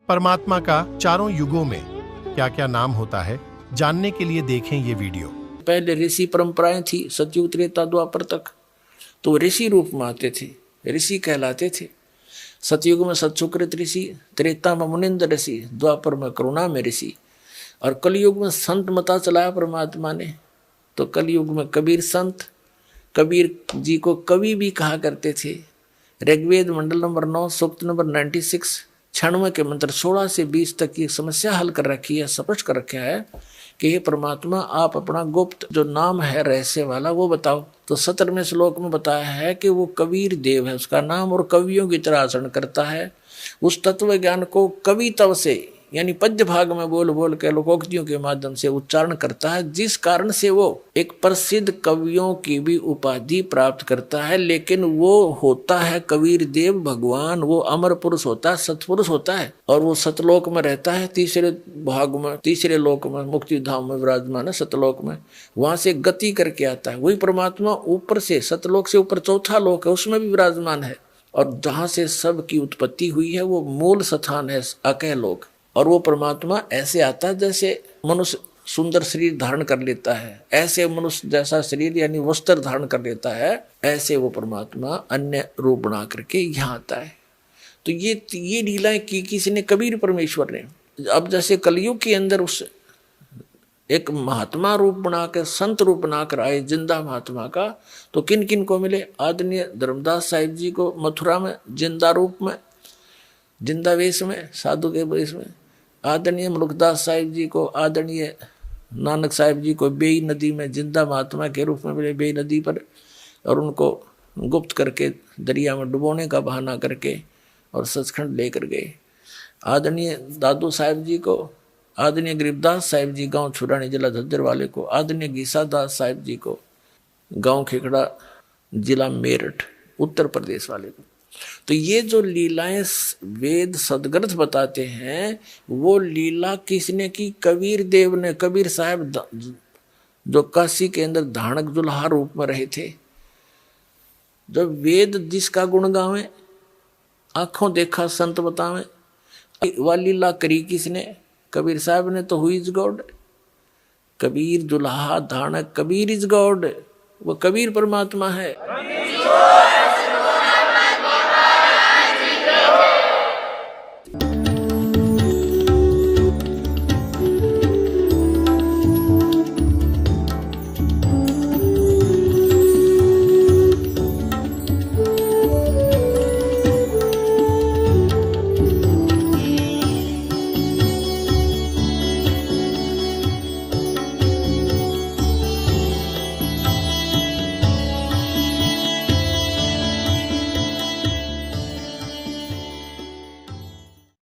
परमात्मा का चारों युगों में क्या क्या नाम होता है, जानने के लिए देखें ये वीडियो। पहले ऋषि परंपराएं थी, सतयुग त्रेता द्वापर तक तो ऋषि रूप में आते थे, ऋषि कहलाते थे। सतयुग में सतसुकृत ऋषि, त्रेता में मुनिंद्र ऋषि, द्वापर में करुणा में ऋषि, और कलयुग में संत मता चलाया परमात्मा ने। तो कलयुग में कबीर संत, कबीर जी को कवि भी कहा करते थे। ऋग्वेद मंडल नंबर 9 सूक्त नंबर 96 96 के मंत्र 16 से 20 तक की समस्या हल कर रखी है, स्पष्ट कर रखा है कि हे परमात्मा, आप अपना गुप्त जो नाम है रहस्य वाला वो बताओ। तो 17वें श्लोक में बताया है कि वो कबीर देव है उसका नाम, और कवियों की तरह आचरण करता है। उस तत्व ज्ञान को कवि तव से यानी पद्य भाग में बोल बोल के लोकोक्तियों के माध्यम से उच्चारण करता है, जिस कारण से वो एक प्रसिद्ध कवियों की भी उपाधि प्राप्त करता है। लेकिन वो होता है कबीर देव भगवान, वो अमर पुरुष होता है, सतपुरुष होता है, और वो सतलोक में रहता है, तीसरे भाग में, तीसरे लोक में, मुक्ति धाम में विराजमान है, सतलोक में। वहां से गति करके आता है। वही परमात्मा ऊपर से, सतलोक से ऊपर चौथा लोक है, उसमें भी विराजमान है, और जहां से सब की उत्पत्ति हुई है वो मूल स्थान है अकह लोक। और वो परमात्मा ऐसे आता है जैसे मनुष्य सुंदर शरीर धारण कर लेता है, ऐसे मनुष्य जैसा शरीर यानी वस्त्र धारण कर लेता है, ऐसे वो परमात्मा अन्य रूप बना करके यहाँ आता है। तो ये लीलाएं की किसने? कबीर परमेश्वर ने। अब जैसे कलयुग के अंदर उस एक महात्मा रूप बनाकर, संत रूप बनाकर आए जिंदा महात्मा का, तो किन किन को मिले? आदरणीय धर्मदास साहिब जी को मथुरा में जिंदा रूप में, जिंदा वेश में, साधु के वेश में। आदरणीय मुल्कदास साहिब जी को, आदरणीय नानक साहिब जी को बेई नदी में जिंदा महात्मा के रूप में मिले, बेई नदी पर, और उनको गुप्त करके दरिया में डुबोने का बहाना करके और सचखंड लेकर गए। आदरणीय दादू साहिब जी को, आदरणीय गरीबदास साहिब जी गांव छुरानी जिला झज्जर वाले को, आदरणीय गीसादास साहिब जी को गांव खेखड़ा जिला मेरठ उत्तर प्रदेश वाले को। तो ये जो लीलाएं वेद सदग्रंथ बताते हैं, वो लीला किसने की? कबीर देव ने। कबीर साहब जो काशी के अंदर धानक जुल्हा रूप में रहे थे, जब वेद जिसका गुण गावे, आंखों देखा संत बतावे, वह लीला करी किसने? कबीर साहब ने। तो हु इज गॉड? कबीर जुल्हा धानक, कबीर इज गॉड, वो कबीर परमात्मा है।